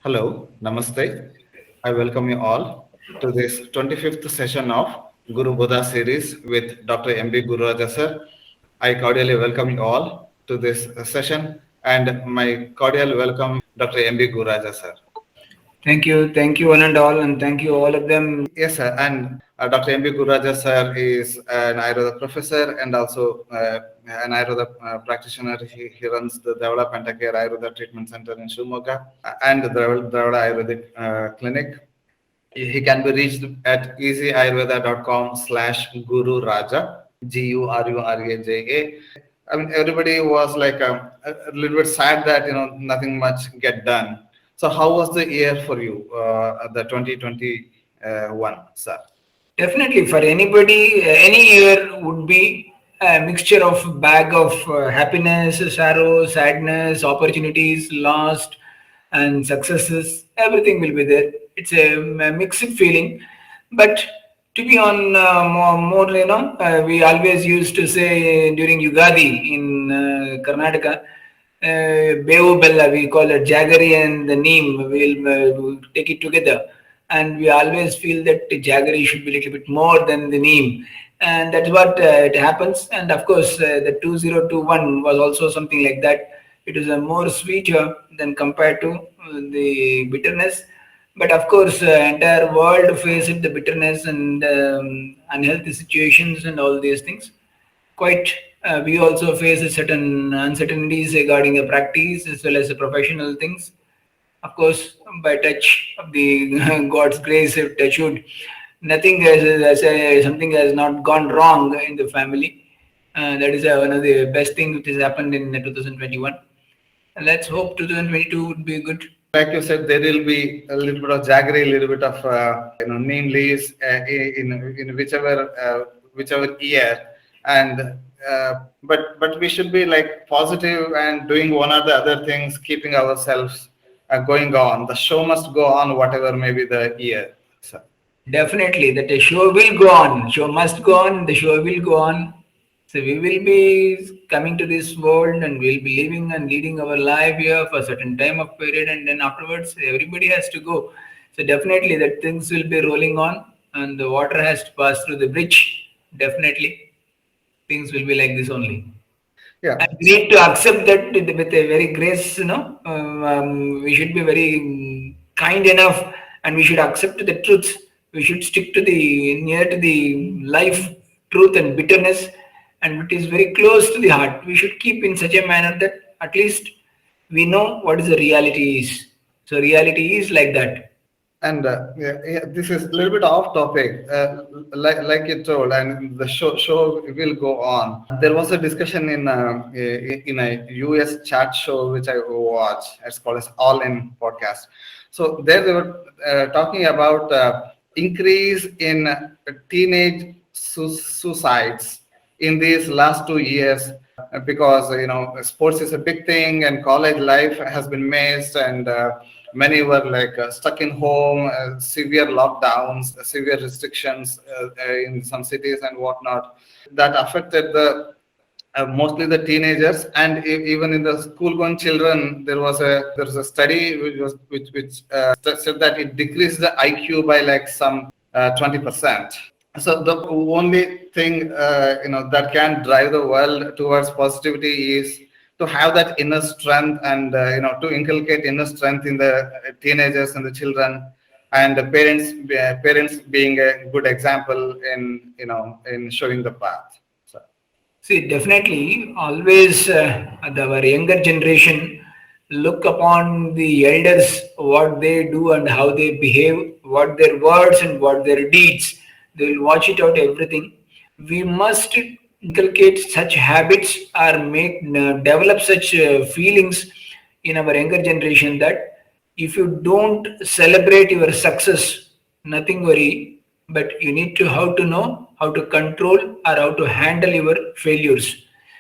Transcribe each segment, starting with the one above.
Hello, Namaste. I welcome you all to this 25th session of Gurubodha series with Dr. M.B. Gururaja sir. I cordially welcome you all to this session and my cordial welcome Dr. M.B. Gururaja sir. Thank you, one and all, and thank you all of them. Yes, sir. And Dr. M.B. Gururaja sir is an Ayurveda professor and also an Ayurveda practitioner. He runs the Development Care Ayurveda Treatment Center in Shumoga and the Dravida Ayurvedic Clinic. He can be reached at easyayurveda.com/Guru Raja, Gururaja. I mean, everybody was like a little bit sad that nothing much get done. So, how was the year for you, the 2021, sir? Definitely, for anybody, any year would be a mixture of bag of happiness, sorrow, sadness, opportunities lost, and successes. Everything will be there. It's a mixed feeling, but to be on we always used to say during Yugadi in Karnataka. Bevu Bella, we call it Jaggery and the neem, we'll take it together. And we always feel that the Jaggery should be a little bit more than the neem. And that's what it happens. And of course, the 2021 was also something like that. It is a more sweeter than compared to the bitterness. But of course, entire world faced the bitterness and unhealthy situations and all these things quite we also face a certain uncertainties regarding the practice as well as the professional things. Of course, by touch of the God's grace, if touchwood, nothing something has not gone wrong in the family. That is one of the best things which has happened in 2021. And let's hope 2022 would be good. Like you said, there will be a little bit of jaggery, a little bit of neem leaves in whichever year, and but we should be like positive and doing one or the other things, keeping ourselves going on. The show must go on, whatever may be the year. So. Definitely, that the show will go on. Show must go on. The show will go on. So we will be coming to this world and we'll be living and leading our life here for a certain time of period, and then afterwards everybody has to go. So definitely that things will be rolling on and the water has to pass through the bridge. Definitely things will be like this only. Yeah. And we need to accept that with a very grace, we should be very kind enough and we should accept the truth. We should stick to the near to the life truth and bitterness, and it is very close to the heart. We should keep in such a manner that at least we know what is the reality is. So reality is like that. And this is a little bit off topic, like you told, and the show will go on. There was a discussion in a US chat show which I watch. It's called as All In podcast. So there they were talking about increase in teenage suicides in these last 2 years because sports is a big thing and college life has been missed, and many were like stuck in home, severe lockdowns, severe restrictions in some cities and whatnot that affected the mostly the teenagers, and even in the school going children. There was a study which said that it decreased the IQ by like some 20%. So the only thing that can drive the world towards positivity is to have that inner strength, and to inculcate inner strength in the teenagers and the children, and the parents being a good example in showing the path. So. See, definitely, always our younger generation look upon the elders, what they do and how they behave, what their words and what their deeds. They will watch it out everything. We must inculcate such habits or make develop such feelings in our younger generation that if you don't celebrate your success, nothing worry, but you need to how to know how to control or how to handle your failures.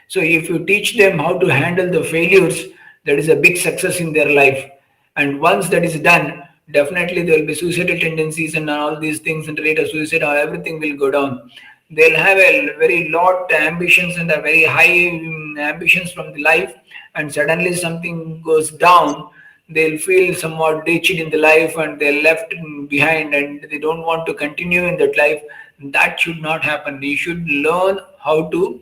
So if you teach them how to handle the failures, that is a big success in their life. And once that is done, definitely there will be suicidal tendencies and all these things, and rate of suicide, everything will go down. They'll have a very lot ambitions and a very high ambitions from the life, and suddenly something goes down. they'll feel somewhat ditched in the life and they're left behind and they don't want to continue in that life. That should not happen. You should learn how to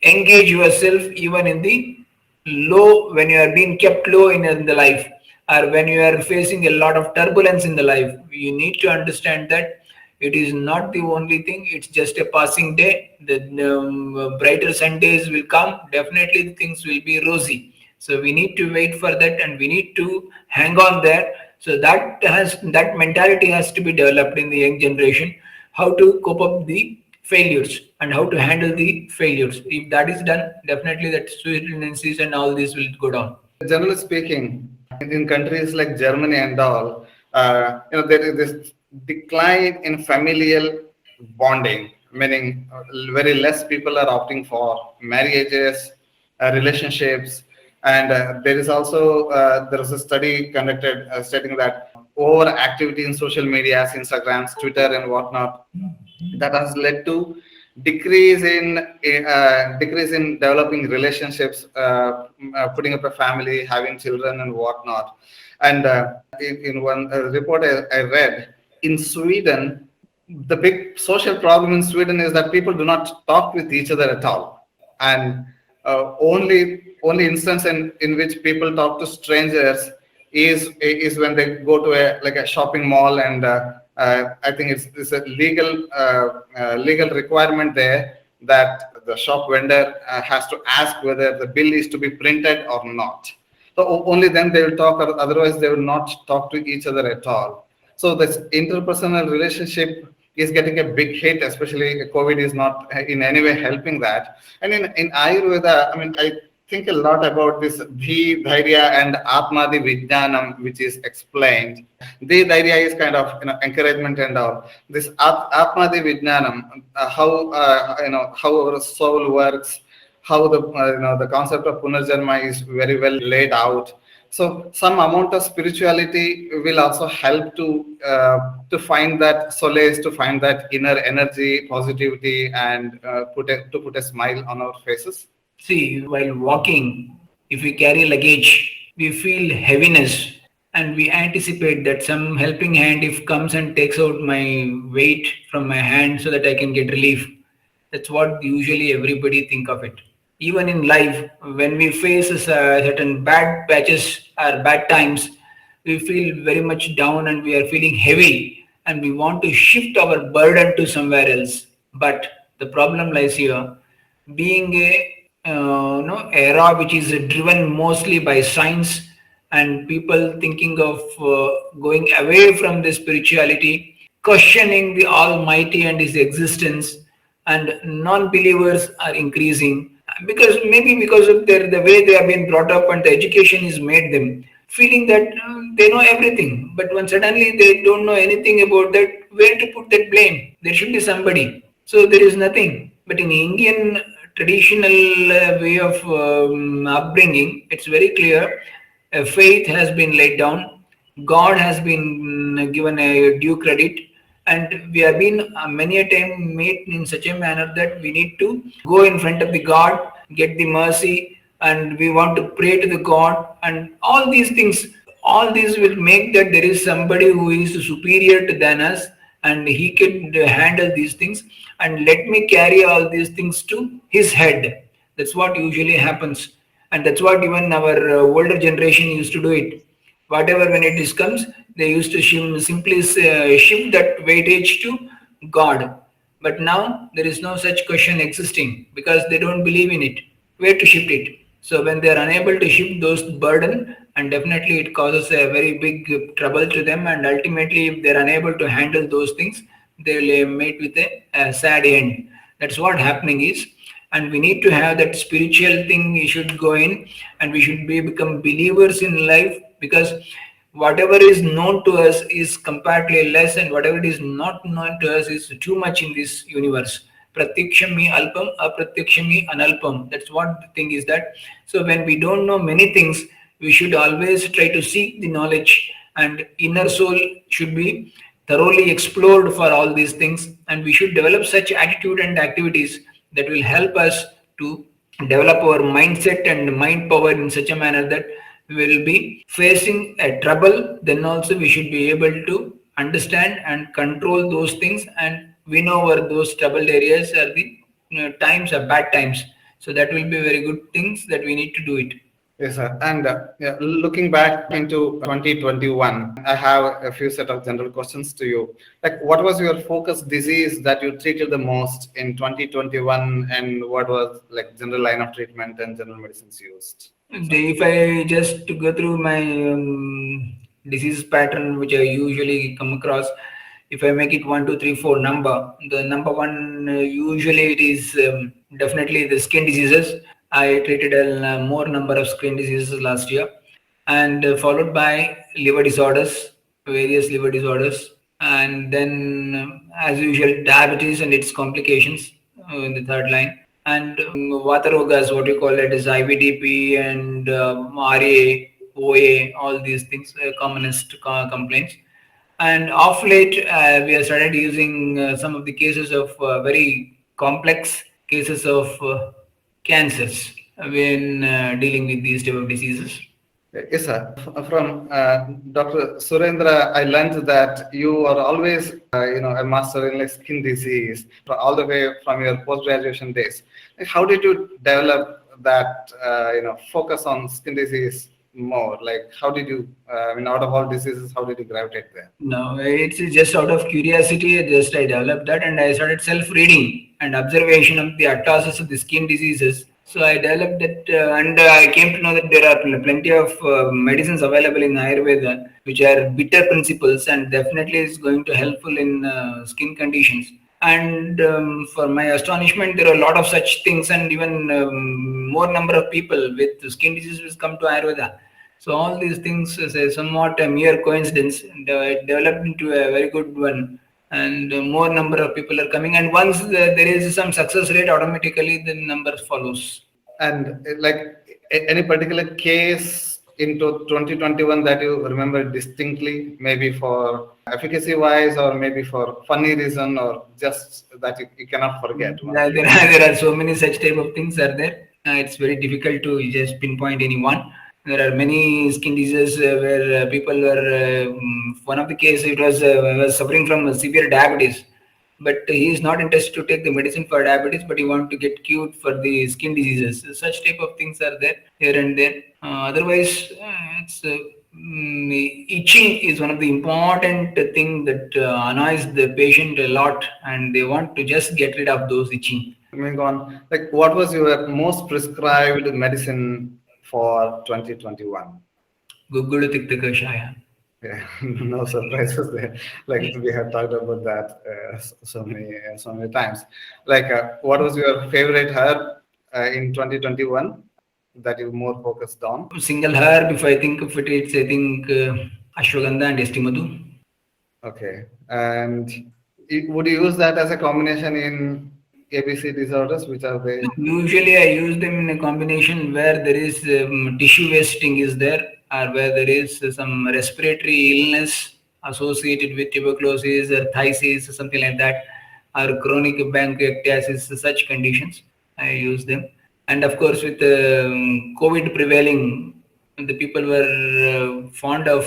engage yourself even in the low, when you are being kept low in the life, or when you are facing a lot of turbulence in the life. You need to understand that it is not the only thing, it's just a passing day. The brighter Sundays will come, definitely the things will be rosy. So we need to wait for that and we need to hang on there. So that mentality has to be developed in the young generation, how to cope up the failures and how to handle the failures. If that is done, definitely that suicidal tendencies and all this will go down. Generally speaking, in countries like Germany and all, there is this decline in familial bonding, meaning very less people are opting for marriages, relationships, and there is a study conducted stating that over activity in social media, Instagrams, Twitter, and whatnot, that has led to decrease in developing relationships, putting up a family, having children, and whatnot. And in one report I read, in Sweden, the big social problem in Sweden is that people do not talk with each other at all, and only instance in which people talk to strangers is when they go to a shopping mall, and I think it's a legal requirement there that the shop vendor has to ask whether the bill is to be printed or not. So only then they will talk, or otherwise they will not talk to each other at all. So this interpersonal relationship is getting a big hit, especially COVID is not in any way helping that. And in Ayurveda, I mean, I think a lot about this Dhi, Dhairya, and Atmadi Vijnanam, which is explained. Dhi, Dhairya is kind of encouragement and all. This Atmadi Vijnanam, how our soul works, how the concept of Punarjanma is very well laid out. So some amount of spirituality will also help to find that solace, to find that inner energy, positivity, and to put a smile on our faces. See, while walking, if we carry luggage, we feel heaviness and we anticipate that some helping hand if comes and takes out my weight from my hand so that I can get relief. That's what usually everybody think of it. Even in life, when we face certain bad patches or bad times, we feel very much down and we are feeling heavy and we want to shift our burden to somewhere else. But the problem lies here, being a era which is driven mostly by science and people thinking of going away from the spirituality, questioning the Almighty and His existence, and non-believers are increasing because maybe because of the way they have been brought up and the education is made them feeling that they know everything, but when suddenly they don't know anything about that, where to put that blame? There should be somebody. So there is nothing. But in Indian traditional way of upbringing, it's very clear. Faith has been laid down. God has been given a due credit, and we have been many a time made in such a manner that we need to go in front of the God, get the mercy, and we want to pray to the God, and all these things. All these will make that there is somebody who is superior to than us, and he can handle these things. And let me carry all these things to his head. That's what usually happens, and that's what even our older generation used to do it. Whatever when it is comes, they used to simply shift that weightage to God. But now there is no such question existing because they don't believe in it. Where to shift it? So when they are unable to shift those burden, and definitely it causes a very big trouble to them. And ultimately, if they are unable to handle those things, they will meet with a sad end. That's what happening is. And we need to have that spiritual thing. We should go in, and we should become believers in life, because whatever is known to us is comparatively less, and whatever is not known to us is too much in this universe. Pratyakshami alpam, apratyakshammi analpam. That's what the thing is that. So when we don't know many things, we should always try to seek the knowledge, and inner soul should be thoroughly explored for all these things, and we should develop such attitude and activities that will help us to develop our mindset and mind power in such a manner that will be facing a trouble, then also we should be able to understand and control those things and win over those troubled areas are the times are bad times. So that will be very good things that we need to do it. Yes, sir. And yeah, looking back into 2021, I have a few set of general questions to you. Like, what was your focus disease that you treated the most in 2021, and what was like general line of treatment and general medicines used? If I just go through my disease pattern, which I usually come across, if I make it 1, 2, 3, 4 number, the number one usually it is definitely the skin diseases. I treated a more number of skin diseases last year, and followed by liver disorders, various liver disorders, and then as usual diabetes and its complications in the third line, and vata rogas, what you call it is IVDP and RA, OA, all these things, commonest complaints. And off late, we have started using some of the cases of very complex cases of cancers when dealing with these type of diseases. Yes, sir. From Dr. Surendra, I learned that you are always, a master in like skin disease all the way from your post-graduation days. Like, how did you develop that, focus on skin disease more? Like, how did you, out of all diseases, how did you gravitate there? No, it's just out of curiosity. Just I developed that, and I started self-reading and observation of the atlases of the skin diseases. So I developed that, and I came to know that there are plenty of medicines available in Ayurveda, which are bitter principles, and definitely is going to helpful in skin conditions. And for my astonishment, there are a lot of such things, and even more number of people with skin diseases come to Ayurveda. So all these things is a somewhat a mere coincidence, and it developed into a very good one. And more number of people are coming, and once there is some success rate, automatically the numbers follows. And like any particular case into 2021 that you remember distinctly, maybe for efficacy wise, or maybe for funny reason, or just that you cannot forget one of your. There are so many such type of things are there. It's very difficult to just pinpoint any one. There are many skin diseases where people were. One of the case it was suffering from severe diabetes, but he is not interested to take the medicine for diabetes, but he want to get cured for the skin diseases. So such type of things are there here and there. Otherwise, it's itching is one of the important thing that annoys the patient a lot, and they want to just get rid of those itching. Moving on, like what was your most prescribed medicine for 2021? Guggulu tikta kashaya. Yeah, no surprises there. Like we have talked about that so many times. Like, what was your favorite herb in 2021 that you more focused on? Single herb, if I think of it, it's I think ashwagandha and estimadu. Okay, and would you use that as a combination in ABC disorders, which are they? Usually, I use them in a combination where there is tissue wasting is there, or where there is some respiratory illness associated with tuberculosis or phthisis or something like that, or chronic pancreatitis, such conditions. I use them, and of course, with COVID prevailing, the people were fond of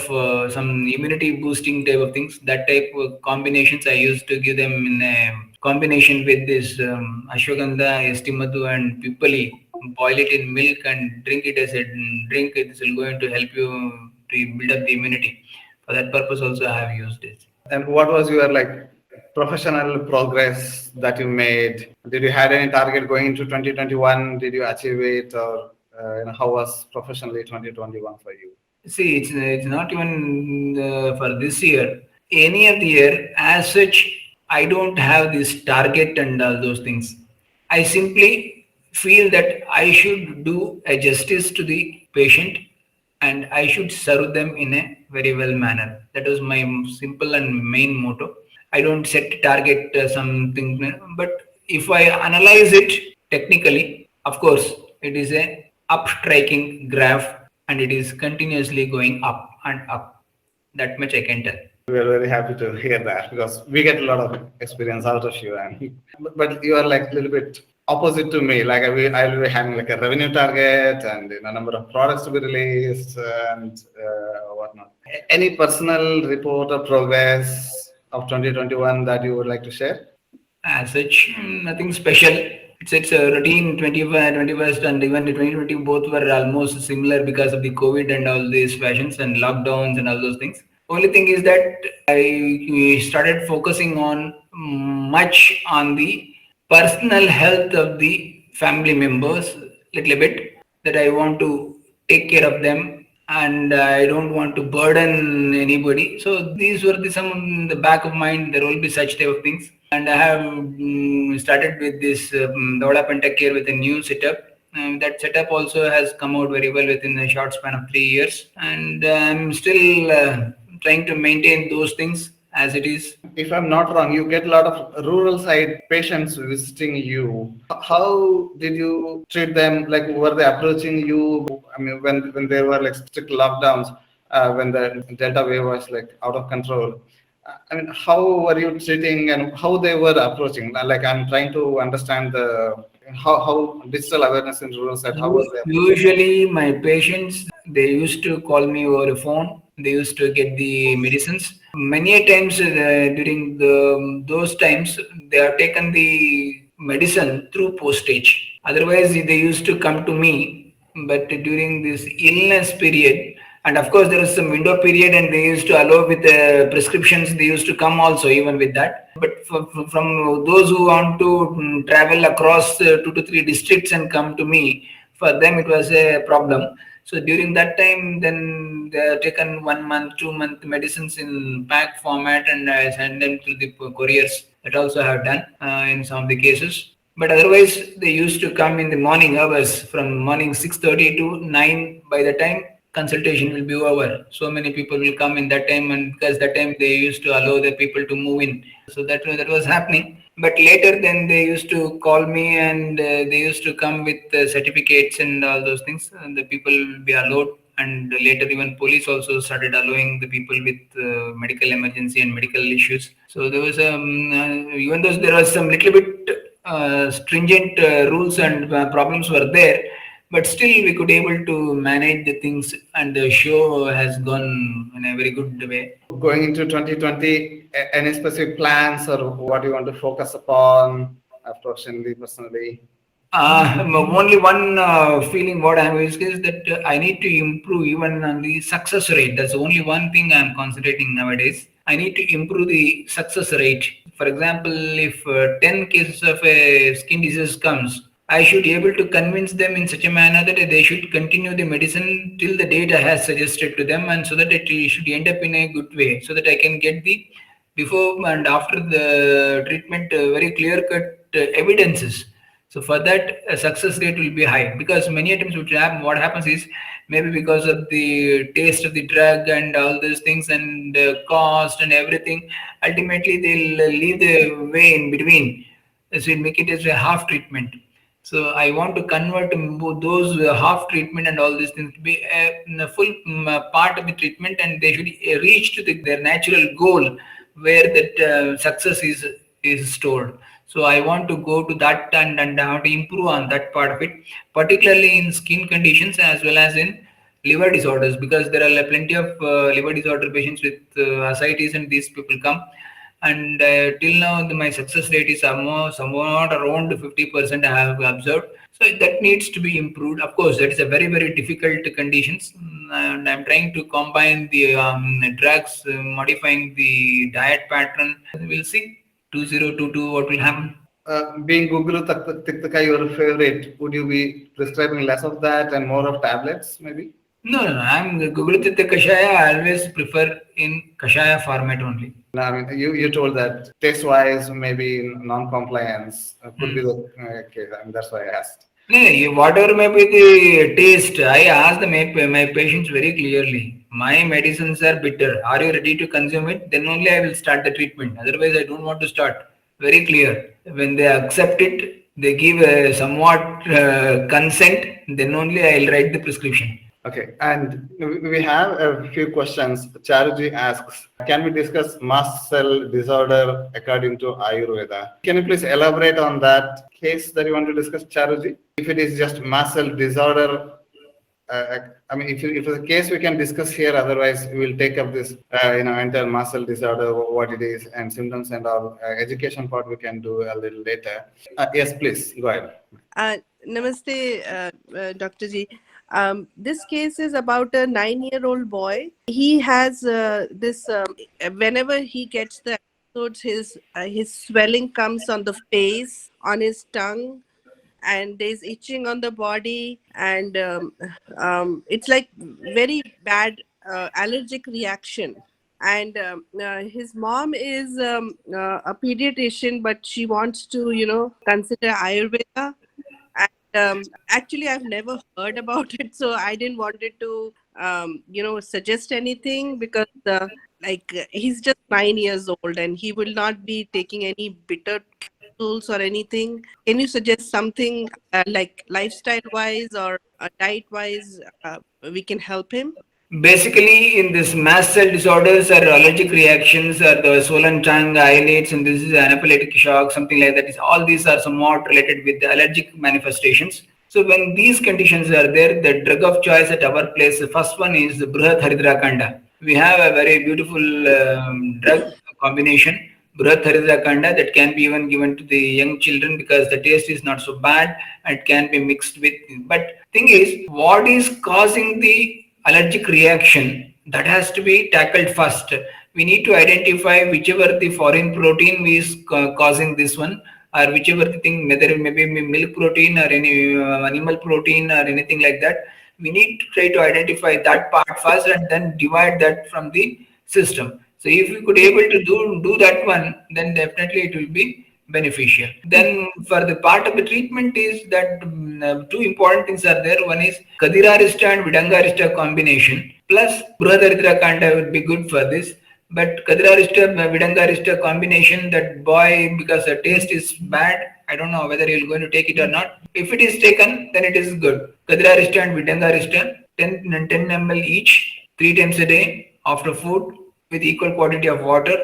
some immunity boosting type of things. That type of combinations I used to give them in a combination with this ashwagandha, estimadu, and pipali. Boil it in milk and drink it as a drink. This will going to help you to build up the immunity. For that purpose, also I have used it. And what was your like professional progress that you made? Did you had any target going into 2021? Did you achieve it, or how was professionally 2021 for you? See, it's not even for this year. Any of the year, as such, I don't have this target and all those things. I simply feel that I should do a justice to the patient, and I should serve them in a very well manner. That was my simple and main motto. I don't set target something, but if I analyze it technically, of course, it is a up striking graph, and it is continuously going up and up. That much I can tell. We are very happy to hear that because we get a lot of experience out of you, and but you are like a little bit opposite to me. Like I'll be having like a revenue target and number of products to be released and whatnot. Any personal report or progress of 2021 that you would like to share? As such, nothing special. It's a routine 21st and even the 2020 both were almost similar because of the COVID and all these fashions and lockdowns and all those things. Only thing is that I started focusing on much on the personal health of the family members little bit, that I want to take care of them and I don't want to burden anybody. So these were the some in the back of mind. There will be such type of things, and I have started with this development tech care with a new setup. That setup also has come out very well within a short span of 3 years, and I'm still trying to maintain those things as it is. If I'm not wrong, you get a lot of rural side patients visiting you. How did you treat them? Like, were they approaching you? I mean, when there were like strict lockdowns, when the Delta wave was like out of control. I mean, how were you treating and how they were approaching? Like, I'm trying to understand the how digital awareness in rural side. How was they approaching? Usually, my patients, they used to call me over a phone. They used to get the medicines. Many a times during those times, they have taken the medicine through postage. Otherwise, they used to come to me. But during this illness period, and of course, there was some window period, and they used to allow with prescriptions. They used to come also even with that. But from those who want to travel across 2 to 3 districts and come to me, for them it was a problem. So during that time, then they have taken 1 month, 2 month medicines in pack format, and I send them to the couriers. That also I have done in some of the cases. But otherwise, they used to come in the morning hours from morning 6:30 to 9. By the time consultation will be over, so many people will come in that time, and because that time they used to allow the people to move in. So that was happening. But later, then they used to call me, and they used to come with certificates and all those things. And the people will be allowed. And later, even police also started allowing the people with medical emergency and medical issues. So there was even though there was some little bit stringent rules and problems were there, but still we could able to manage the things, and the show has gone in a very good way. Going into 2020, any specific plans or what you want to focus upon professionally, personally? Only one feeling what I have is that I need to improve even on the success rate. That's the only one thing I'm concentrating nowadays. I need to improve the success rate. For example, if 10 cases of a skin disease comes, I should be able to convince them in such a manner that they should continue the medicine till the data has suggested to them, and so that it should end up in a good way, so that I can get the before and after the treatment very clear cut evidences. So for that, success rate will be high, because many times what happens is, maybe because of the taste of the drug and all these things and cost and everything, ultimately they'll leave the way in between. So we make it as a half treatment. So I want to convert those half treatment and all these things to be a full part of the treatment, and they should reach to their natural goal where that success is stored. So I want to go to that, and how to improve on that part of it, particularly in skin conditions as well as in liver disorders, because there are plenty of liver disorder patients with ascites, and these people come. And till now, my success rate is somewhat around 50% I have observed. So that needs to be improved. Of course, that is a very, very difficult conditions. And I'm trying to combine the drugs, modifying the diet pattern. We'll see 2022 what will happen. Being Guguru Tiktika your favorite, would you be prescribing less of that and more of tablets, maybe? No. I'm Gugurutitya Kashaya. I always prefer in Kashaya format only. No, I mean, you told that taste-wise, maybe non-compliance could be the case, and that's why I asked. No, whatever may be the taste, I ask my patients very clearly. My medicines are bitter. Are you ready to consume it? Then only I will start the treatment. Otherwise, I don't want to start. Very clear. When they accept it, they give a somewhat consent. Then only I will write the prescription. Okay, and we have a few questions. Charuji asks, can we discuss mast cell disorder according to Ayurveda? Can you please elaborate on that case that you want to discuss, Charuji? If it is just mast cell disorder, I mean, if it's a case we can discuss here, otherwise we will take up this, entire mast cell disorder, what it is, and symptoms and all. Education part we can do a little later. Yes, please, go ahead. Namaste, Dr. Ji. This case is about a 9-year-old boy. He has this. Whenever he gets the episodes, his swelling comes on the face, on his tongue, and there's itching on the body, and it's like very bad allergic reaction. And his mom is a pediatrician, but she wants to, consider Ayurveda. And actually, I've never heard about it, so I didn't wanted to, suggest anything, because he's just 9 years old and he will not be taking any bitter capsules or anything. Can you suggest something like lifestyle wise or diet wise we can help him? Basically, in this mast cell disorders or allergic reactions or the swollen tongue, eyelids, and this is anaphylactic shock, something like that. All these are somewhat related with the allergic manifestations. So when these conditions are there, the drug of choice at our place, the first one is the Brihat Haridra Kanda. We have a very beautiful drug combination, Brihat Haridra Kanda, that can be even given to the young children because the taste is not so bad and can be mixed with. But thing is, what is causing the allergic reaction, that has to be tackled first. We need to identify whichever the foreign protein is causing this one, or whichever the thing, whether it may be milk protein or any animal protein or anything like that. We need to try to identify that part first and then divide that from the system. So if we could able to do that one, then definitely it will be beneficial. Then for the part of the treatment is that two important things are there. One is Kadirarista and Vidangarista combination plus Bruhadaritra Kanda would be good for this. But Kadirarista Vidangarista combination, that boy, because the taste is bad, I don't know whether he's going to take it or not. If it is taken, then it is good. Kadirarista and Vidangarista, 10 ml each, 3 times a day after food with equal quantity of water.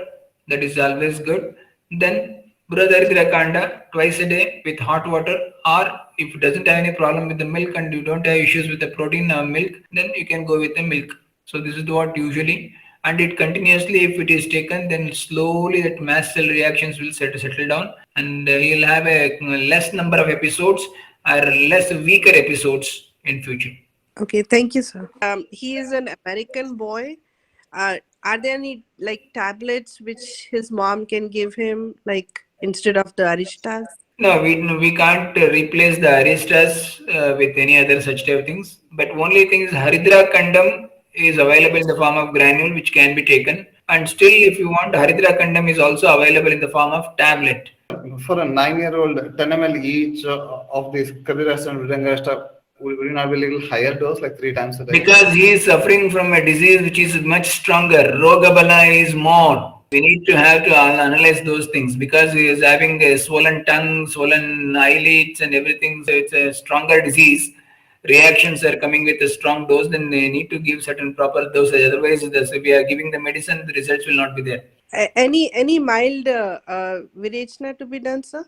That is always good. Then Brother Kanda twice a day with hot water, or if it doesn't have any problem with the milk and you don't have issues with the protein or milk, then you can go with the milk. So this is what usually, and it continuously, if it is taken, then slowly that mast cell reactions will settle down, and he'll have a less number of episodes or less weaker episodes in future. Okay, thank you, sir. He is an American boy. Are there any tablets which his mom can give him instead of the aristas? No, we can't replace the aristas with any other such type of things. But only thing is Haridra Kandam is available in the form of granule, which can be taken. And still, if you want, Haridra Kandam is also available in the form of tablet. For a 9-year-old, 10 ml each of these Kadirasta and Vidangarasta, would it not be a little higher dose, like 3 times a day? Because he is suffering from a disease which is much stronger. Rogabala is more. We need to have to analyze those things because he is having a swollen tongue, swollen eyelids and everything. So it's a stronger disease. Reactions are coming with a strong dose, then they need to give certain proper dosage. Otherwise, if we are giving the medicine, the results will not be there. Any mild virechna to be done, sir?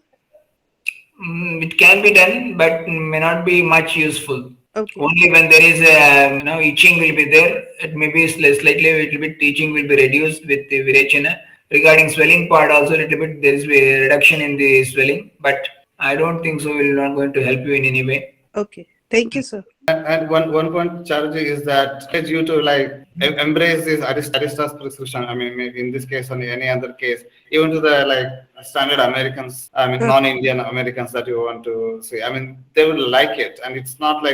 It can be done, but may not be much useful. Okay. Only when there is a itching will be there. It may be slightly a little bit itching will be reduced with the virechana. Regarding swelling part, also a little bit there is a reduction in the swelling, but I don't think so. We're not going to help you in any way. Okay, thank you, sir. And one point, Charity, is that it's you to embrace this Arista's prescription. I mean, in this case or any other case, even to the standard Americans, I mean, non-Indian Americans that you want to see. I mean, they will like it, and it's not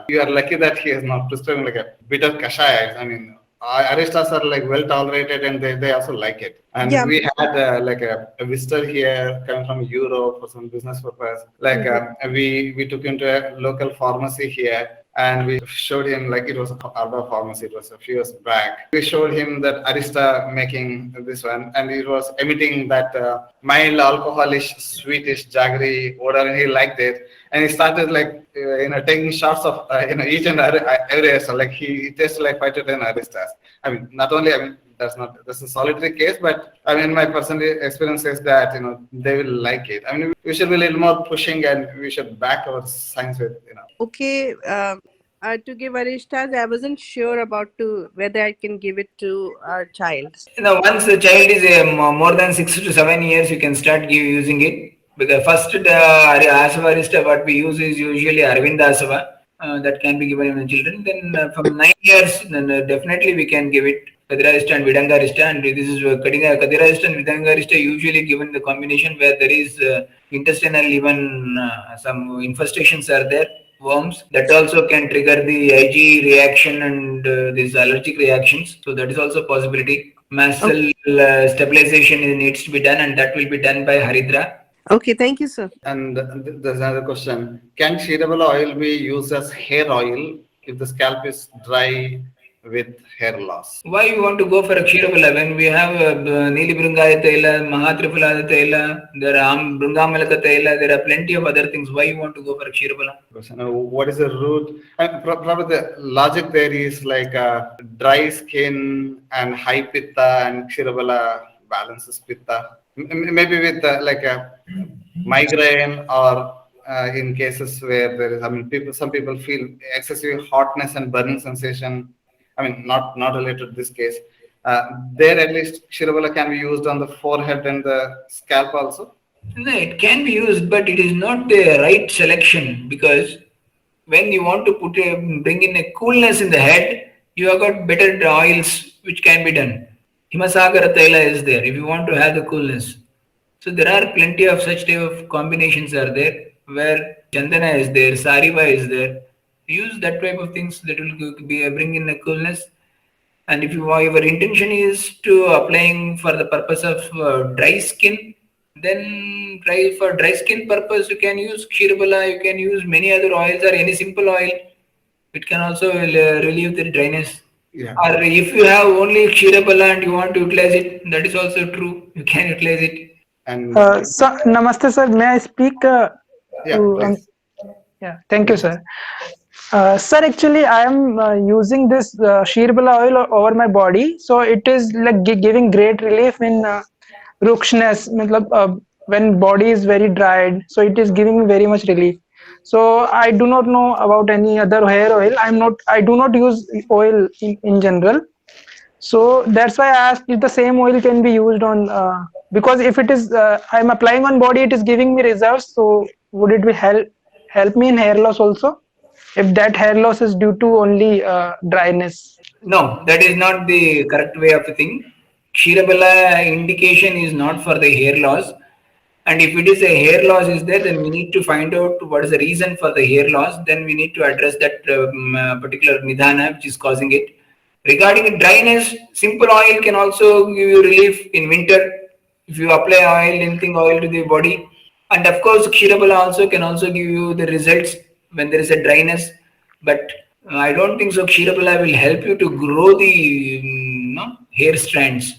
you are lucky that he is not prescribing a bitter kashaya. I mean, Aristas are well tolerated, and they also like it. And Yeah. we had a visitor here coming from Europe for some business purpose. We took him to a local pharmacy here, and we showed him it was a Arba pharmacy. It was a few years back. We showed him that Arista making this one, and it was emitting that mild alcoholish, sweetish, jaggery odor, and he liked it. and he started like taking shots of each and every hairstyle. Like he tasted like 5 to 10 hairstyles. I mean, not only, I mean, that's a solitary case, but I mean, my personal experience is that they will like it. I mean, we should be a little more pushing, and we should back our science with Okay, to give Arishtas, I wasn't sure about to whether I can give it to our child. Once the child is more than 6 to 7 years, you can start using it. Because first, the asava arista what we use is usually Arvind asava. That can be given in the children. Then from 9 years, then definitely we can give it Kadirarista and Vidangarista. And this is Kadirarista and Vidangarista usually given the combination where there is intestinal even some infestations are there, worms that also can trigger the IG reaction and these allergic reactions. So that is also a possibility. Mast cell stabilization needs to be done, and that will be done by Haridra. Okay, thank you, sir. And there's another question. Can Shirabala oil be used as hair oil if the scalp is dry with hair loss? Why you want to go for a Ksheerabala when we have Neeli Bringaya Taila, Mahatriphalada Taila, there are Bringamalaka Taila, there are plenty of other things. Why you want to go for a Ksheerabala? What is the root? Probably the logic there is like dry skin and high pitta, and Ksheerabala balances pitta. Maybe with like a migraine, or in cases where there is, I mean, some people feel excessive hotness and burning sensation. I mean, not related to this case. There, at least, Shirabala can be used on the forehead and the scalp also. No, it can be used, but it is not the right selection, because when you want to bring in a coolness in the head, you have got better oils which can be done. Himasagara Taila is there if you want to have the coolness. So there are plenty of such type of combinations are there where Chandana is there, Sariva is there. Use that type of things that will be bring in a coolness. And if your intention is to applying for the purpose of dry skin, then for dry skin purpose you can use Ksheerabala, you can use many other oils or any simple oil. It can also relieve the dryness. Yeah. Or if you have only Ksheerabala and you want to utilize it, that is also true. You can utilize it. And Sir, Namaste, sir. May I speak? yeah, please. Yeah, thank you, sir. Sir, actually, I am using this Sheerbala oil over my body, so it is like giving great relief in rukshness, when body is very dried. So it is giving me very much relief. So I do not know about any other hair oil. I do not use oil in general. So that's why I asked if the same oil can be used on, because if it is, I'm applying on body, it is giving me results. So would it be help me in hair loss also? If that hair loss is due to only dryness. No, that is not the correct way of the thing. Ksheerabala indication is not for the hair loss. And if it is a hair loss is there, then we need to find out what is the reason for the hair loss. Then we need to address that particular nidhana which is causing it. Regarding dryness, simple oil can also give you relief in winter. If you apply oil, anything oil to the body. And of course, Ksheerabala also can also give you the results when there is a dryness. But I don't think so. Ksheerabala will help you to grow the hair strands.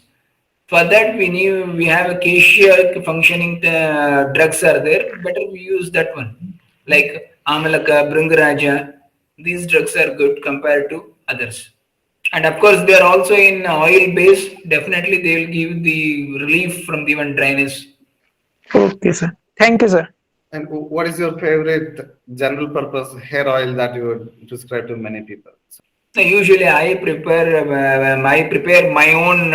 For that, we have a cassia functioning drugs are there. Better we use that one, like Amalaka, Gururaja. These drugs are good compared to others. And of course, they are also in oil base. Definitely, they will give the relief from the even dryness. Okay, sir. Thank you, sir. And what is your favorite general purpose hair oil that you would prescribe to many people? Usually, I prepare my own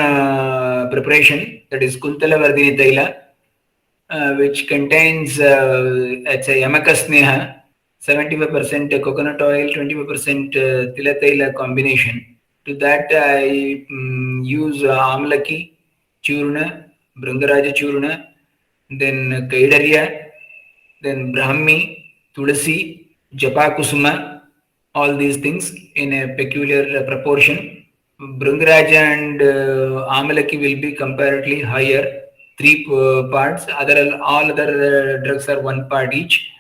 preparation, that is Kuntala Vardhini Taila, which contains it's a Yamaka Sneha, 75% coconut oil, 25% Tila Taila combination. To that, I use Amlaki Churna, Brangaraja Churna, then Kaidarya, then Brahmi, Tulsi, Japa Kusuma, all these things in a peculiar proportion. Brangaraja and Amalaki will be comparatively higher, 3 parts. All other drugs are 1 part each.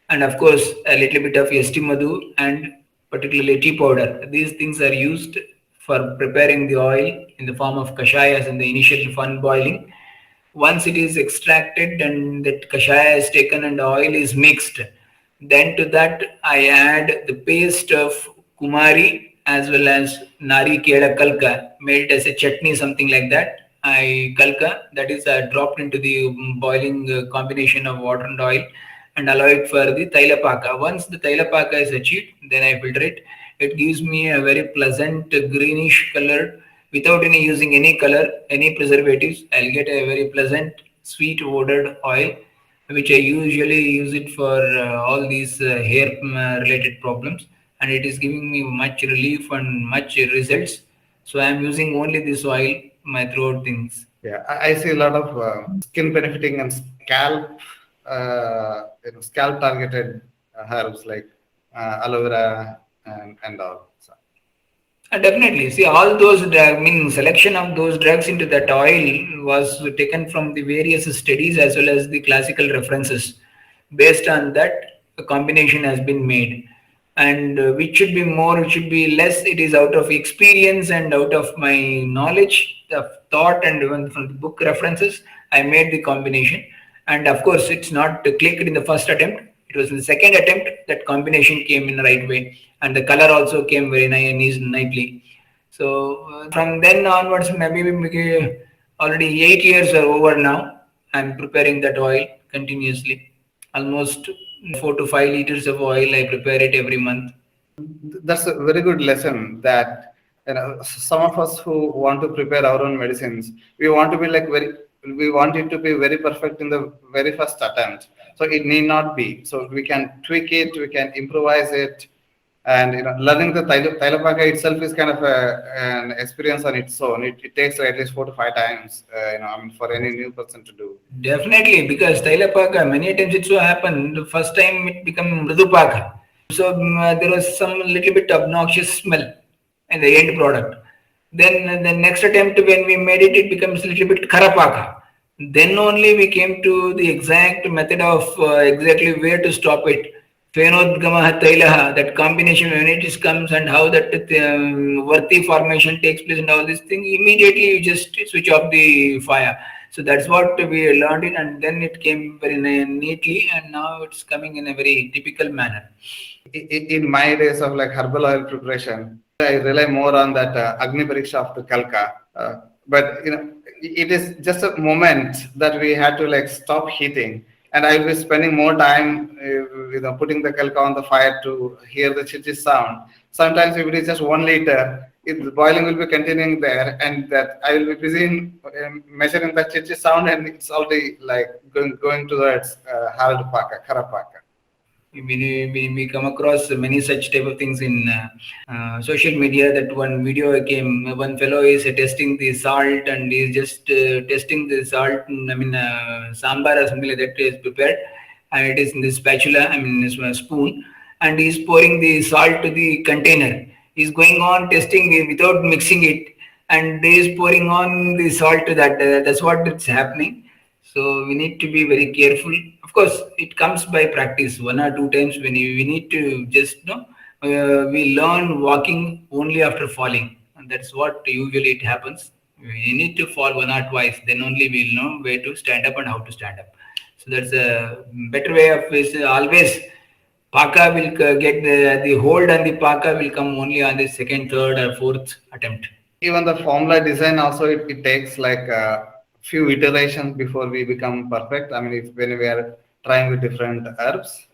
And of course, a little bit of Yasti Madhu and particularly tea powder. These things are used for preparing the oil in the form of kashayas in the initial fun boiling. Once it is extracted and that kashaya is taken and oil is mixed, Then to that I add the paste of kumari as well as nari kela kalka, made it as a chutney, something like that. I kalka, that is dropped into the boiling combination of water and oil, and allow it for the tailapaka. Once the tailapaka is achieved, then I filter it. It gives me a very pleasant greenish color without any using any color, any preservatives. I'll get a very pleasant sweet odored oil, which I usually use it for all these hair related problems, and it is giving me much relief and much results. So I am using only this oil my throughout things. Yeah, I see a lot of skin benefiting and scalp targeted herbs like aloe vera and all. So, Definitely. See, all those, I mean, selection of those drugs into that oil was taken from the various studies as well as the classical references. Based on that, a combination has been made. And which should be more, which should be less, it is out of experience and out of my knowledge, the thought, and even from the book references, I made the combination. And of course, it's not clicked in the first attempt. It was in the second attempt that combination came in the right way, and the color also came very nicely. So from then onwards, maybe already 8 years are over now. I'm preparing that oil continuously. Almost 4 to 5 liters of oil I prepare it every month. that's a very good lesson that some of us who want to prepare our own medicines, we want to be like we want it to be very perfect in the very first attempt. So it need not be. So we can tweak it, we can improvise it, and learning the Tailapaka itself is kind of an experience on its own. It takes at least 4 to 5 times, I mean, for any new person to do. Definitely, because Tailapaka, many times it so happened, the first time it became Mridupaka. So there was some little bit obnoxious smell in the end product. Then the next attempt when we made it, it becomes a little bit Karapaka. Then only we came to the exact method of exactly where to stop it. Phenodgamaha Tailaha, that combination when it is comes, and how that Varti formation takes place and all these things, immediately you just switch off the fire. So that's what we learned it, and then it came very neatly, and now it's coming in a very typical manner. In my days of like herbal oil preparation, I rely more on that Agni Pariksha of the Kalka. But it is just a moment that we had to like stop heating, and I'll be spending more time, putting the Kalka on the fire to hear the chichi sound. Sometimes if it is just 1 liter, the boiling will be continuing there, and that I will be busy in measuring the chichi sound, and it's already like going towards hard paka, karapaka. We come across many such type of things in social media. That one video came, one fellow is testing the salt, and he's just testing the salt, I mean sambar or something like that is prepared, and it is in the spatula, I mean this spoon, and he's pouring the salt to the container. He's going on testing it without mixing it, and he's pouring on the salt to that. That's what it's happening. So we need to be very careful. Of course, it comes by practice. 1 or 2 times when we need to just we learn walking only after falling, and that's what usually it happens. We need to fall 1 or 2 times, then only we'll know where to stand up and how to stand up. So that's a better way of is always. Paka will get the hold, and the paka will come only on the second, third, or fourth attempt. Even the formula design also, it takes like a few iterations before we become perfect. I mean, it's when we are trying with different herbs.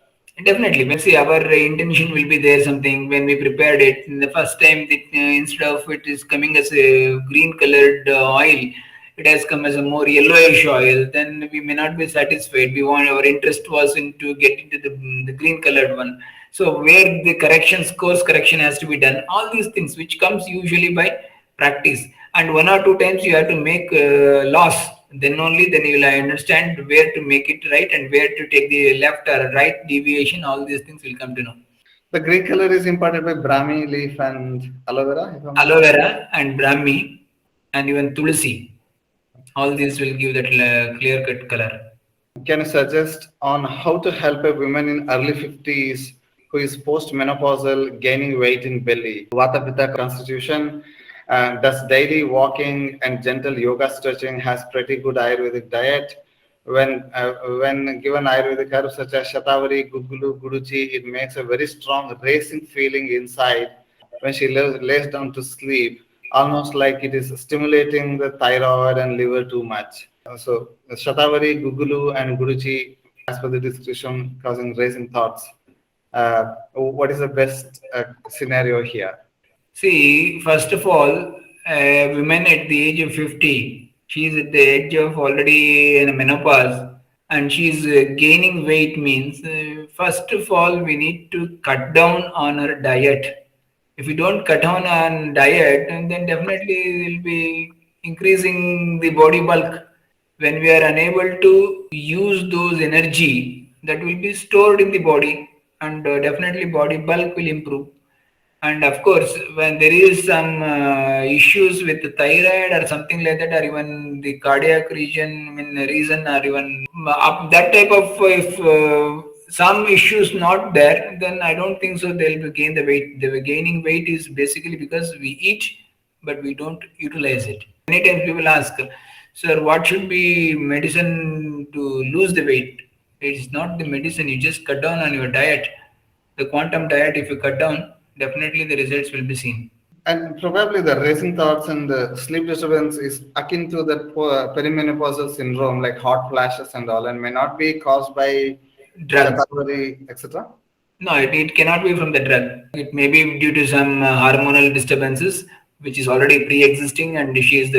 Definitely. When see our intention will be there something when we prepared it in the first time. Instead of it is coming as a green colored oil, it has come as a more yellowish oil. Then we may not be satisfied. We want our interest was into get into the green colored one. So where the course correction has to be done. All these things which comes usually by practice, and 1 or 2 times you have to make loss, then only then you will understand where to make it right and where to take the left or right deviation. All these things will come to know. The green color is imparted by Brahmi leaf and aloe vera. Aloe vera and brahmi and even tulsi, all these will give that clear cut color. Can you suggest on how to help a woman in early 50s who is post-menopausal, gaining weight in belly, Vata Pitta constitution, does daily walking and gentle yoga stretching, has pretty good Ayurvedic diet, when given Ayurvedic herbs such as Shatavari, Gugulu, Guduchi, it makes a very strong racing feeling inside when she lays down to sleep, almost like it is stimulating the thyroid and liver too much. So Shatavari, Gugulu, and Guduchi, as per the description, causing racing thoughts. What is the best scenario here? See, first of all, a woman at the age of 50, she's at the age of already in a menopause, and she's gaining weight means, first of all, we need to cut down on her diet. If we don't cut down on diet, and then definitely we'll be increasing the body bulk. When we are unable to use those energy that will be stored in the body, and definitely body bulk will improve. And of course, when there is some issues with the thyroid or something like that, or even the cardiac region, I mean, reason, or even that type of, if some issues not there, then I don't think so they'll be gain the weight. The gaining weight is basically because we eat, but we don't utilize it. Many times people ask, sir, what should be medicine to lose the weight? It's not the medicine, you just cut down on your diet. The quantum diet, if you cut down, definitely the results will be seen. And probably the racing thoughts and the sleep disturbance is akin to that perimenopausal syndrome, like hot flashes and all, and may not be caused by Drug. Shatavari, etc. No, it cannot be from the drug. It may be due to some hormonal disturbances, which is already pre-existing, and she is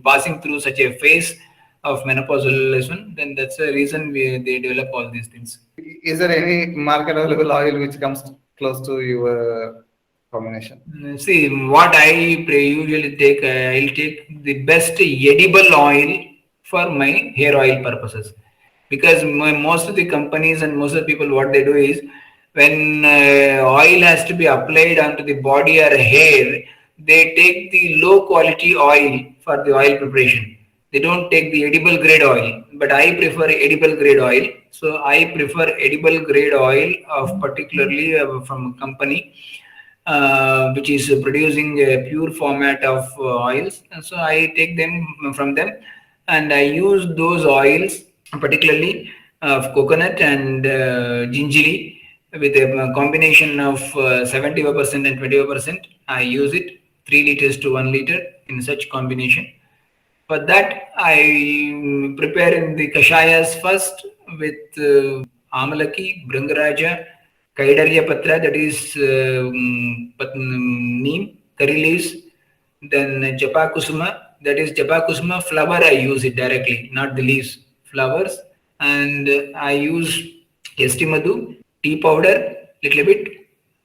passing through such a phase of menopausal one. Then that's the reason they develop all these things. Is there any market available oil which comes close to your combination? See, what I usually take, I'll take the best edible oil for my hair oil purposes. Because most of the companies and most of the people, what they do is, when oil has to be applied onto the body or hair, they take the low quality oil for the oil preparation. They don't take the edible grade oil, but I prefer edible grade oil. So I prefer edible grade oil of particularly from a company which is producing a pure format of oils. And so I take them from them, and I use those oils, particularly of coconut and gingerly, with a combination of 75% and 25%. I use it 3 liters to 1 liter in such combination. For that, I prepare in the kashayas first with amalaki, Gururaja, Kaidarya Patra, that is neem, curry leaves, then Japa Kusuma, that is Japa Kusuma flower, I use it directly, not the leaves, flowers. And I use Estimadu, tea powder, little bit,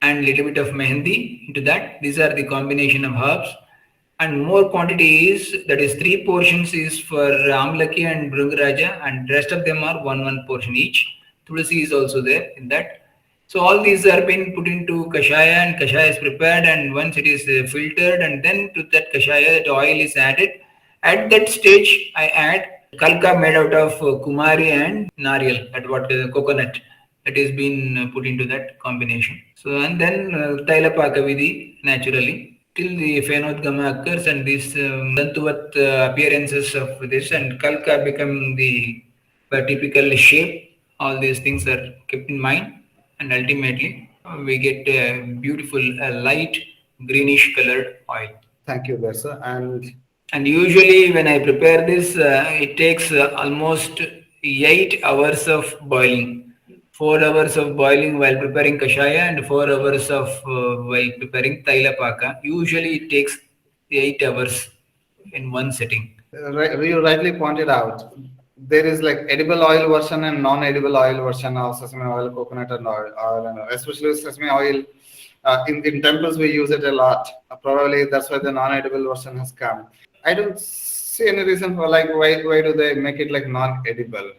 and little bit of mehendi into that. These are the combination of herbs. And more quantity is, that is 3 portions is for Amlaki and Gururaja, and rest of them are 1 portion each. Tulsi is also there in that. So all these are being put into kashaya, and kashaya is prepared, and once it is filtered, and then to that kashaya, the oil is added. At that stage, I add kalka made out of kumari and nariyal, that what coconut, that is been put into that combination. So and then tailapaka vidhi naturally. Till the phenodgama occurs, and these dantuvat appearances of this, and kalka become the typical shape. All these things are kept in mind, and ultimately we get a beautiful light greenish colored oil. Thank you, there, sir. And usually when I prepare this, it takes almost 8 hours of boiling. 4 hours of boiling while preparing kashaya, and 4 hours of while preparing tailapaka. Usually it takes 8 hours in one sitting. You rightly pointed out, there is like edible oil version and non-edible oil version of sesame oil, coconut and oil and especially sesame oil. In temples we use it a lot. Probably that's why the non-edible version has come. I don't see any reason for like why do they make it like non-edible?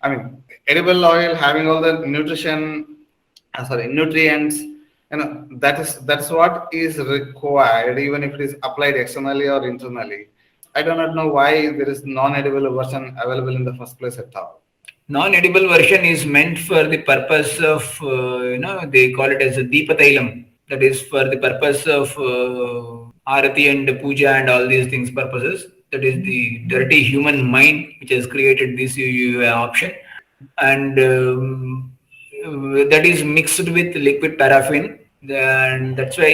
I mean, edible oil having all the nutrients, that's what is required, even if it is applied externally or internally. I do not know why there is non-edible version available in the first place at all. Non-edible version is meant for the purpose of, they call it as a Deepatailam. That is for the purpose of Arati and Puja and all these things purposes. That is the dirty human mind which has created this option, and that is mixed with liquid paraffin, and that's why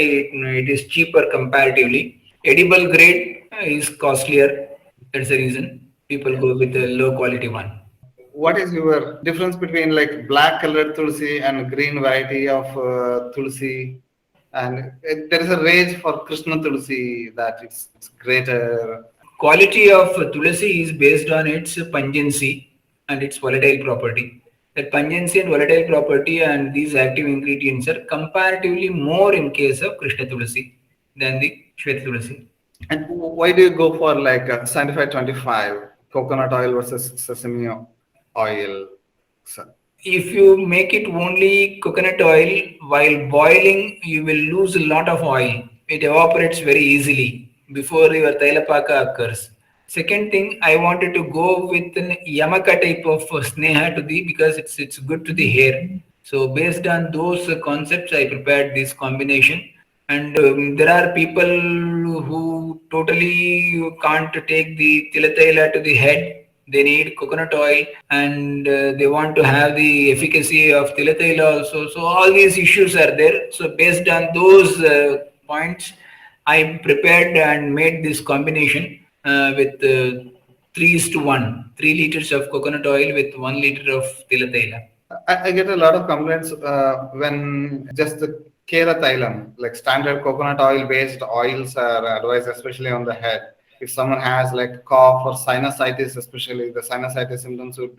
it is cheaper comparatively. Edible grade is costlier. That's the reason people go with the low quality one. What is your difference between like black colored tulsi and green variety of tulsi? And there is a range for Krishna tulsi that it's greater. Quality of Tulsi is based on its pungency and its volatile property. That pungency and volatile property and these active ingredients are comparatively more in case of Krishna Tulsi than the Shweta Tulsi. And why do you go for like 75-25 coconut oil versus sesame oil? So, If you make it only coconut oil, while boiling, you will lose a lot of oil. It evaporates very easily before your Tailapaka occurs. Second thing, I wanted to go with an Yamaka type of Sneha to the because it's good to the hair. So based on those concepts, I prepared this combination. And there are people who totally can't take the Tilataila to the head. They need coconut oil, and they want to have the efficacy of Tilataila also. So all these issues are there. So based on those points, I prepared and made this combination with 3 is to 1, 3 liters of coconut oil with 1 liter of Tilataila. I get a lot of complaints when just the Kera Thailam, like standard coconut oil based oils are advised, especially on the head. If someone has like cough or sinusitis, especially the sinusitis symptoms would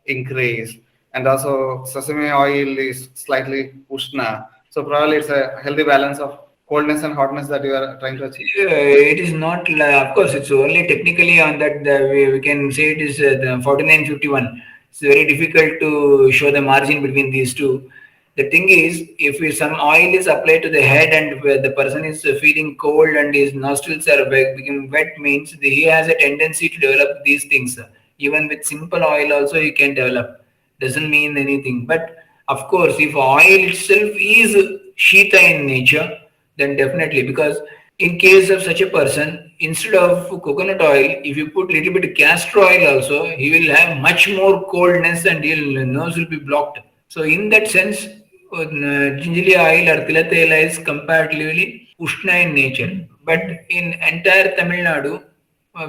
increase. And also sesame oil is slightly ushna. So probably it's a healthy balance of coldness and hotness that you are trying to achieve. It is not, of course, it's only technically on that we can say it is the 4951. It's very difficult to show the margin between these two. The thing is, if some oil is applied to the head and where the person is feeling cold and his nostrils are becoming wet, means he has a tendency to develop these things. Even with simple oil, also he can develop. Doesn't mean anything. But of course, if oil itself is shita in nature, then definitely, because in case of such a person, instead of coconut oil, if you put little bit castor oil also, he will have much more coldness and his nose will be blocked. So in that sense, gingerly oil or tilatela is comparatively ushna in nature. But in entire Tamil Nadu,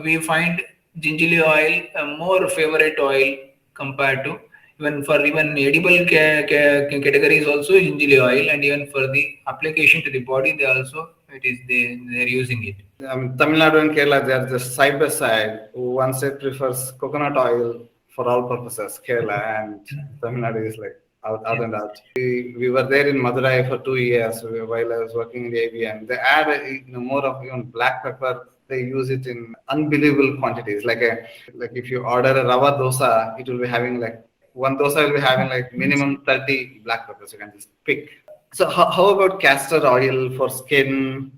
we find gingerly oil a more favorite oil compared to even edible categories also gingerly oil, and even for the application to the body they also they're using it. Tamil Nadu and Kerala, they are just side by side. One side prefers coconut oil for all purposes, Kerala, and Tamil Nadu is like out and out. We were there in Madurai for 2 years while I was working in the ABM. They add more of even black pepper. They use it in unbelievable quantities. Like if you order a rava dosa, it will be having like one dosa will be having like minimum 30 black peppers. You can just pick. So how about castor oil for skin,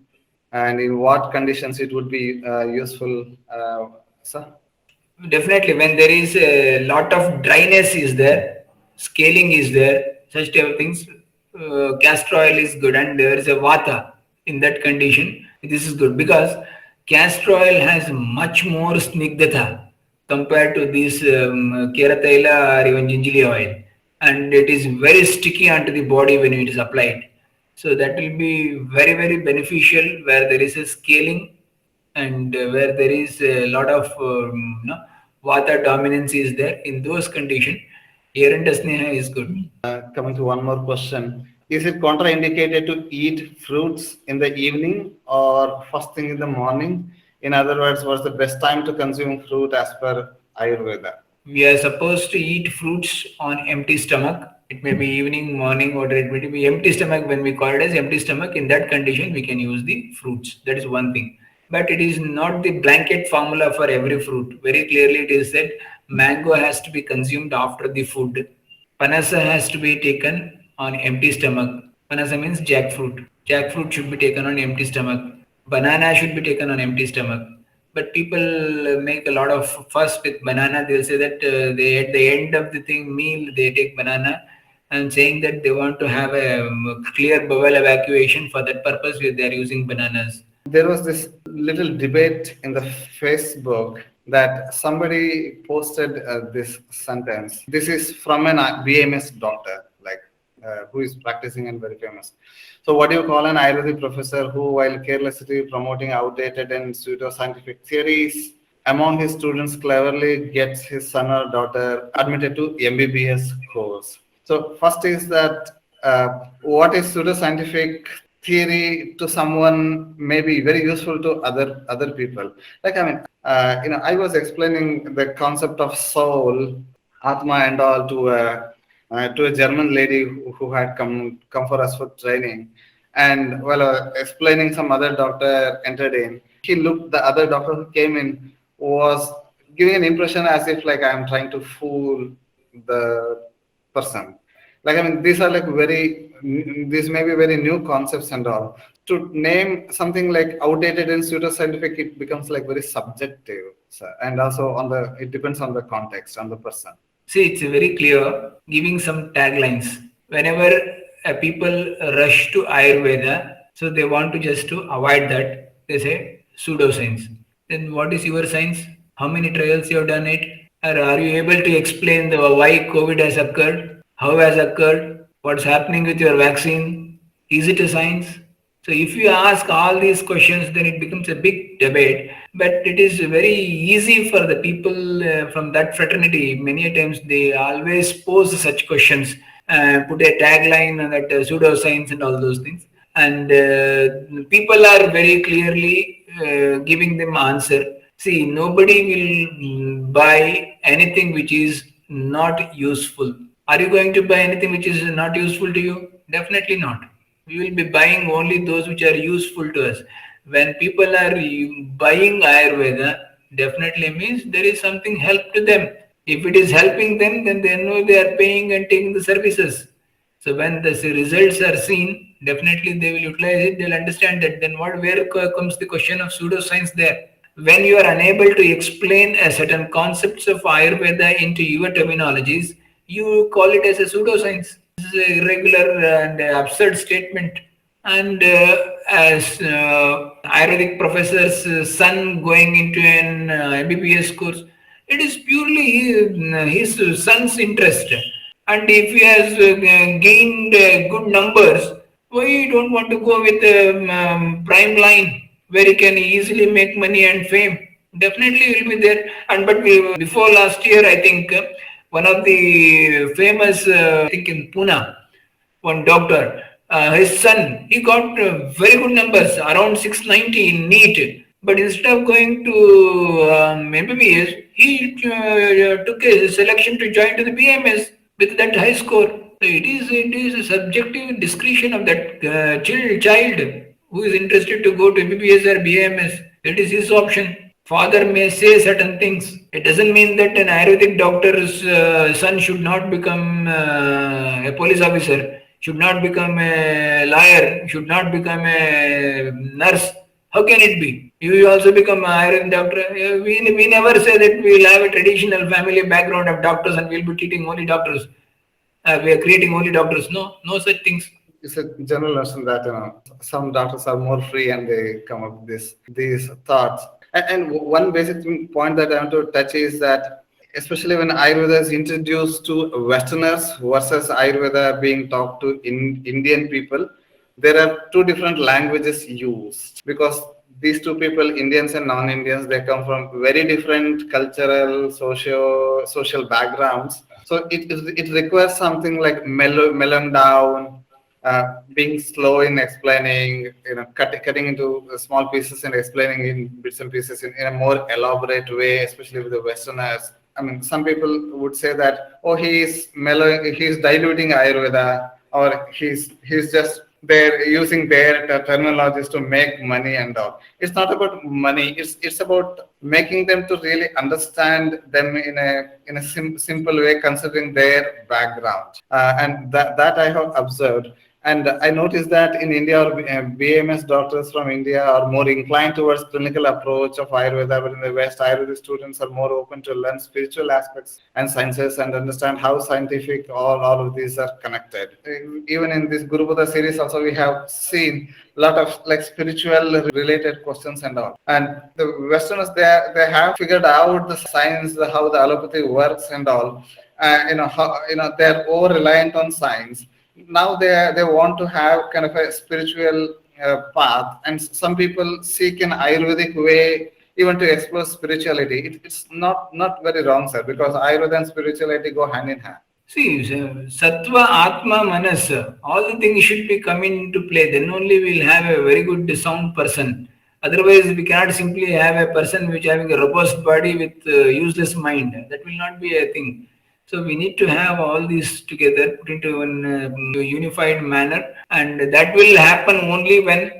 and in what conditions it would be useful, sir? Definitely, when there is a lot of dryness is there, scaling is there, such type of things, castor oil is good, and there is a vata in that condition. This is good because castor oil has much more snigdhatha compared to this kerataila or even gingerly oil, and it is very sticky onto the body when it is applied. So that will be very very beneficial where there is a scaling and where there is a lot of vata dominance is there. In those conditions, Erenta Sneha is good. Coming to one more question. Is it contraindicated to eat fruits in the evening or first thing in the morning? In other words, what's the best time to consume fruit as per Ayurveda? We are supposed to eat fruits on empty stomach. It may be evening, morning, or it may be empty stomach. When we call it as empty stomach, in that condition, we can use the fruits. That is one thing. But it is not the blanket formula for every fruit. Very clearly, it is said mango has to be consumed after the food. Panasa has to be taken on empty stomach. Panasa means jackfruit. Jackfruit should be taken on empty stomach. Banana should be taken on empty stomach. But people make a lot of fuss with banana. They'll say that they at the end of the thing meal they take banana and saying that they want to have a clear bowel evacuation. For that purpose, they are using bananas. There was this little debate in the Facebook that somebody posted this sentence. This is from an BMS doctor, like who is practicing and very famous. So, what do you call an Ayurvedic professor who, while carelessly promoting outdated and pseudoscientific theories, among his students cleverly gets his son or daughter admitted to MBBS course? So, first is that what is pseudoscientific theory to someone may be very useful to other people. Like I was explaining the concept of soul, atma, and all to a German lady who had come for us for training. And while explaining, some other doctor entered in. He looked, the other doctor who came in was giving an impression as if like I am trying to fool the person. Like these are like these may be very new concepts and all. To name something like outdated and pseudoscientific, it becomes like very subjective. So, and also it depends on the context, on the person. See, it's very clear, giving some taglines. Whenever people rush to Ayurveda, so they want to just to avoid that, they say pseudoscience. Then what is your science? How many trials you have done it? Or are you able to explain why COVID has occurred? How has occurred? What's happening with your vaccine? Is it a science? So if you ask all these questions, then it becomes a big debate. But it is very easy for the people from that fraternity. Many a times they always pose such questions, put a tagline on that pseudoscience and all those things. And people are very clearly giving them answer. See, nobody will buy anything which is not useful. Are you going to buy anything which is not useful to you? Definitely not. We will be buying only those which are useful to us. When people are buying Ayurveda, definitely means there is something help to them. If it is helping them, then they know they are paying and taking the services. So when the results are seen, definitely they will utilize it. They will understand that. Then where comes the question of pseudoscience there? When you are unable to explain a certain concepts of Ayurveda into your terminologies, you call it as a pseudoscience. This is a irregular and absurd statement. And as Ayurvedic professor's son going into an MBBS course, it is purely his son's interest. And if he has gained good numbers, why you don't want to go with prime line where he can easily make money and fame? Definitely will be there. And but before last year, I think one of the famous, I think in Pune, one doctor, his son, he got very good numbers, around 690 in NEET. But instead of going to MBBS, he took a selection to join to the BMS with that high score. So it is a subjective discretion of that child who is interested to go to MBBS or BMS. It is his option. Father may say certain things. It doesn't mean that an Ayurvedic doctor's son should not become a police officer, should not become a lawyer, should not become a nurse. How can it be? You also become an Ayurvedic doctor. We never say that we will have a traditional family background of doctors and we'll be treating only doctors. We are creating only doctors. No such things. It's a general notion that some doctors are more free and they come up with these thoughts. And one basic point that I want to touch is that, especially when Ayurveda is introduced to Westerners versus Ayurveda being taught to Indian people, there are two different languages used, because these two people, Indians and non-Indians, they come from very different cultural, social backgrounds. So it requires something like mellowing down, being slow in explaining, cutting into small pieces and explaining in bits and pieces in a more elaborate way, especially with the Westerners. Some people would say that, oh, he's diluting Ayurveda, or he's just they're using their terminologies to make money and all. It's not about money. It's about making them to really understand them in a simple way, considering their background. And that I have observed. And I noticed that in India, BMS doctors from India are more inclined towards clinical approach of Ayurveda, but in the West, Ayurvedic students are more open to learn spiritual aspects and sciences and understand how scientific all of these are connected. Even in this Gurubodha series, also we have seen a lot of like spiritual related questions and all. And the Westerners, they have figured out the science, how the allopathy works and all. How, they're over reliant on science. Now they want to have kind of a spiritual path, and some people seek an Ayurvedic way even to explore spirituality. It's not very wrong, sir, because Ayurveda and spirituality go hand in hand. See, Sattva, Atma, Manas, all the things should be coming into play. Then only we'll have a very good sound person. Otherwise, we cannot simply have a person which having a robust body with useless mind. That will not be a thing. So we need to have all these together, put into one unified manner, and that will happen only when,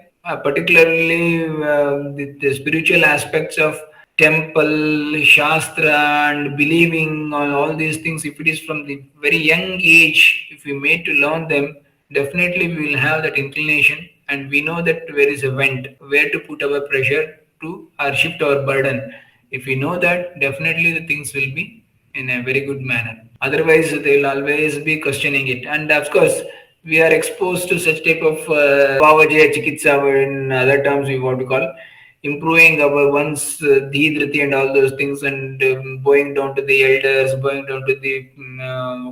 particularly the spiritual aspects of temple, shastra, and believing on all these things. If it is from the very young age, if we made to learn them, definitely we will have that inclination, and we know that where is a vent, where to put our pressure to or shift our burden. If we know that, definitely the things will be in a very good manner. Otherwise, they will always be questioning it. And of course, we are exposed to such type of Bhavajaya Chikitsa, in other terms, we want to call improving our one's Dhidriti and all those things, and going down to the elders, going down to the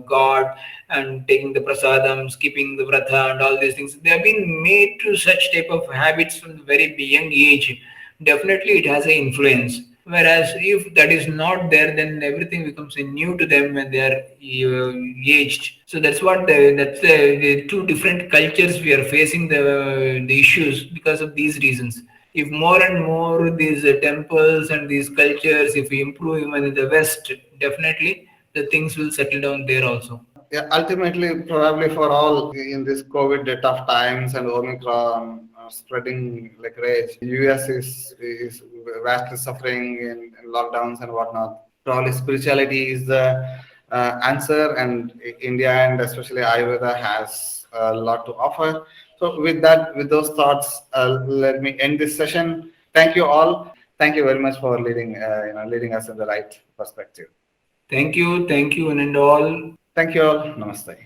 God, and taking the prasadams, keeping the vratha, and all these things. They have been made to such type of habits from the very young age. Definitely, it has an influence. Whereas if that is not there, then everything becomes new to them when they are aged. So that's what the two different cultures we are facing the issues because of these reasons. If more and more these temples and these cultures, if we improve even in the West, definitely the things will settle down there also. Yeah, ultimately, probably for all in this COVID tough times and Omicron spreading like rage, US is vastly suffering in lockdowns and whatnot. Probably spirituality is the answer, and India and especially Ayurveda has a lot to offer. So, with that, with those thoughts, let me end this session. Thank you all. Thank you very much for leading us in the right perspective. Thank you, one and all. Thank you all. Namaste.